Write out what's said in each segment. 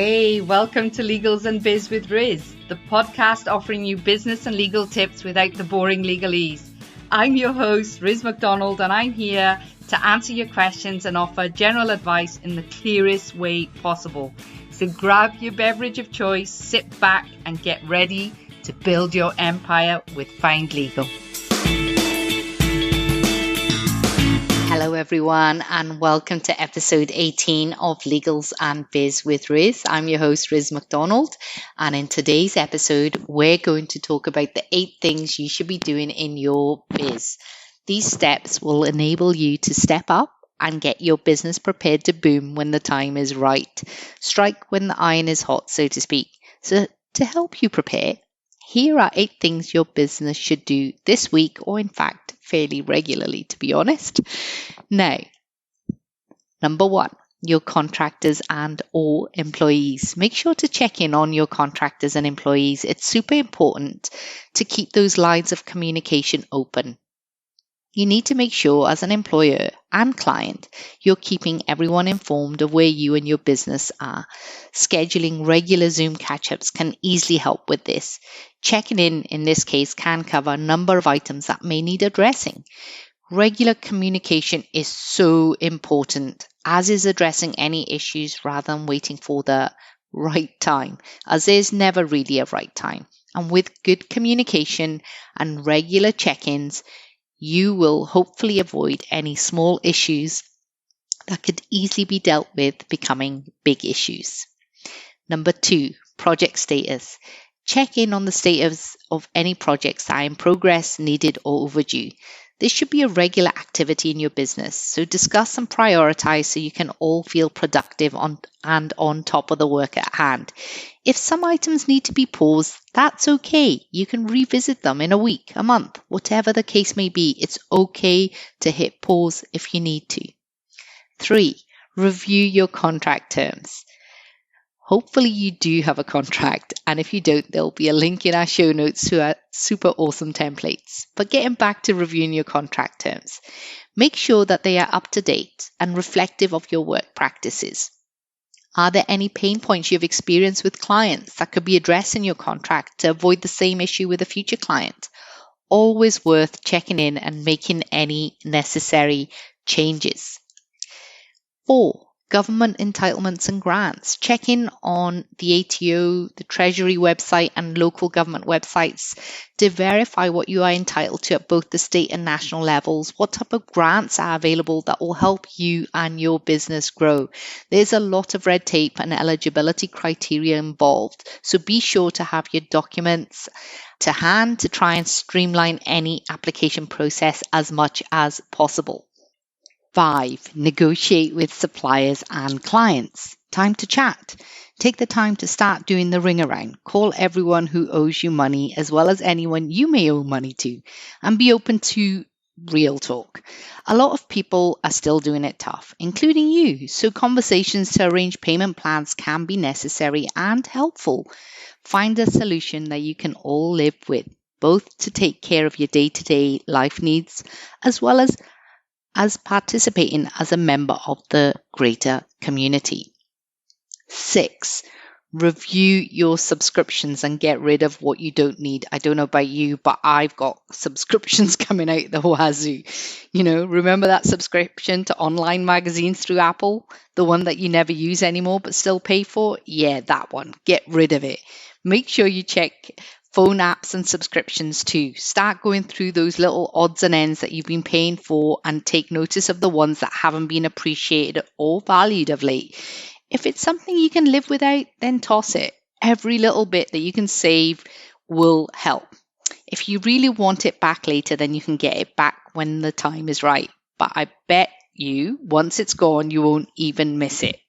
Hey, welcome to Legals and Biz with Riz, the podcast offering you business and legal tips without the boring legalese. I'm your host, Riz McDonald, and I'm here to answer your questions and offer general advice in the clearest way possible. So grab your beverage of choice, sit back, and get ready to build your empire with Find Legal. Hello everyone, and welcome to episode 18 of Legals and Biz with Riz. I'm your host, Riz McDonald, and in today's episode we're going to talk about the 8 things you should be doing in your biz. These steps will enable you to step up and get your business prepared to boom when the time is right. Strike when the iron is hot, so to speak. So to help you prepare, here are 8 things your business should do this week, or in fact, fairly regularly, to be honest. Now, number 1, your contractors and or employees. Make sure to check in on your contractors and employees. It's super important to keep those lines of communication open. You need to make sure as an employer and client, you're keeping everyone informed of where you and your business are. Scheduling regular Zoom catch-ups can easily help with this. Checking in this case, can cover a number of items that may need addressing. Regular communication is so important, as is addressing any issues rather than waiting for the right time, as there's never really a right time. And with good communication and regular check-ins, you will hopefully avoid any small issues that could easily be dealt with becoming big issues. Number 2, project status. Check in on the status of any projects that are in progress, needed, or overdue. This should be a regular activity in your business, so discuss and prioritize so you can all feel productive and on top of the work at hand. If some items need to be paused, that's okay. You can revisit them in a week, a month, whatever the case may be. It's okay to hit pause if you need to. 3, review your contract terms. Hopefully you do have a contract, and if you don't, there'll be a link in our show notes to our super awesome templates. But getting back to reviewing your contract terms, make sure that they are up to date and reflective of your work practices. Are there any pain points you've experienced with clients that could be addressed in your contract to avoid the same issue with a future client? Always worth checking in and making any necessary changes. 4, government entitlements and grants. Check in on the ATO, the Treasury website, and local government websites to verify what you are entitled to at both the state and national levels. What type of grants are available that will help you and your business grow? There's a lot of red tape and eligibility criteria involved, so be sure to have your documents to hand to try and streamline any application process as much as possible. 5, negotiate with suppliers and clients. Time to chat. Take the time to start doing the ring around. Call everyone who owes you money as well as anyone you may owe money to, and be open to real talk. A lot of people are still doing it tough, including you, so conversations to arrange payment plans can be necessary and helpful. Find a solution that you can all live with, both to take care of your day-to-day life needs as well as participating as a member of the greater community. 6, review your subscriptions and get rid of what you don't need. I don't know about you, but I've got subscriptions coming out the wazoo. Remember that subscription to online magazines through Apple? The one that you never use anymore but still pay for? Yeah, that one. Get rid of it. Make sure you check phone apps and subscriptions too. Start going through those little odds and ends that you've been paying for and take notice of the ones that haven't been appreciated or valued of late. If it's something you can live without, then toss it. Every little bit that you can save will help. If you really want it back later, then you can get it back when the time is right. But I bet you, once it's gone, you won't even miss it.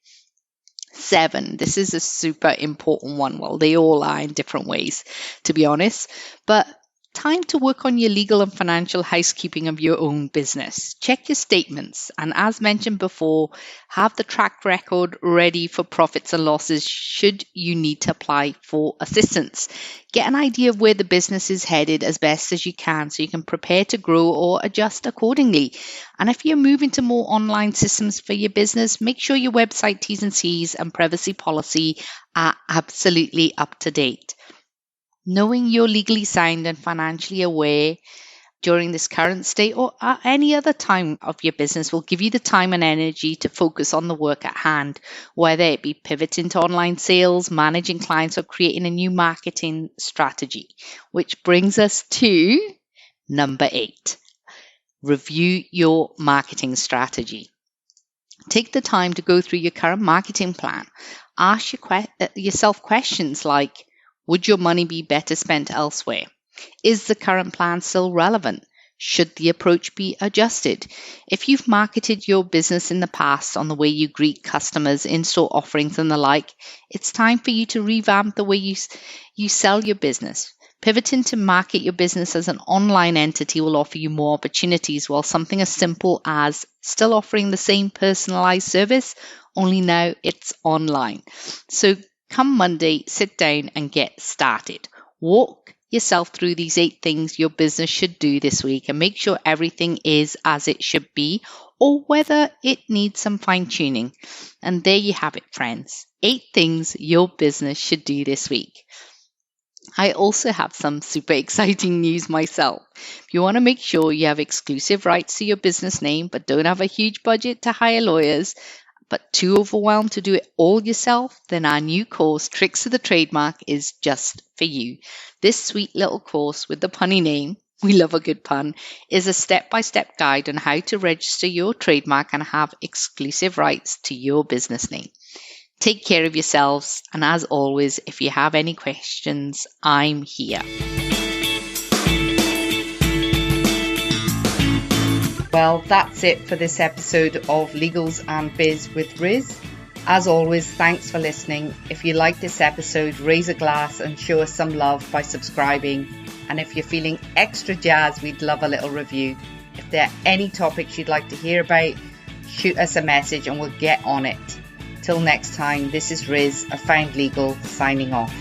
7, this is a super important one. Well, they all are in different ways, to be honest. But Time to work on your legal and financial housekeeping of your own business. Check your statements, and as mentioned before, have the track record ready for profits and losses should you need to apply for assistance. Get an idea of where the business is headed as best as you can so you can prepare to grow or adjust accordingly. And if you're moving to more online systems for your business, make sure your website T's and C's and privacy policy are absolutely up to date. Knowing you're legally sound and financially aware during this current state or at any other time of your business will give you the time and energy to focus on the work at hand, whether it be pivoting to online sales, managing clients, or creating a new marketing strategy. Which brings us to number 8. Review your marketing strategy. Take the time to go through your current marketing plan. Ask yourself questions like, would your money be better spent elsewhere? Is the current plan still relevant? Should the approach be adjusted? If you've marketed your business in the past on the way you greet customers, in-store offerings and the like, it's time for you to revamp the way you sell your business. Pivoting to market your business as an online entity will offer you more opportunities, while something as simple as still offering the same personalized service, only now it's online. So come Monday, sit down and get started. Walk yourself through these 8 things your business should do this week and make sure everything is as it should be or whether it needs some fine-tuning. And there you have it, friends. 8 things your business should do this week. I also have some super exciting news myself. If you want to make sure you have exclusive rights to your business name but don't have a huge budget to hire lawyers, but too overwhelmed to do it all yourself, then our new course, Tricks of the Trademark, is just for you. This sweet little course with the punny name, we love a good pun, is a step-by-step guide on how to register your trademark and have exclusive rights to your business name. Take care of yourselves, and as always, if you have any questions, I'm here. Well, that's it for this episode of Legals and Biz with Riz. As always, thanks for listening. If you like this episode, raise a glass and show us some love by subscribing. And if you're feeling extra jazzed, we'd love a little review. If there are any topics you'd like to hear about, shoot us a message and we'll get on it. Till next time, this is Riz of Found Legal signing off.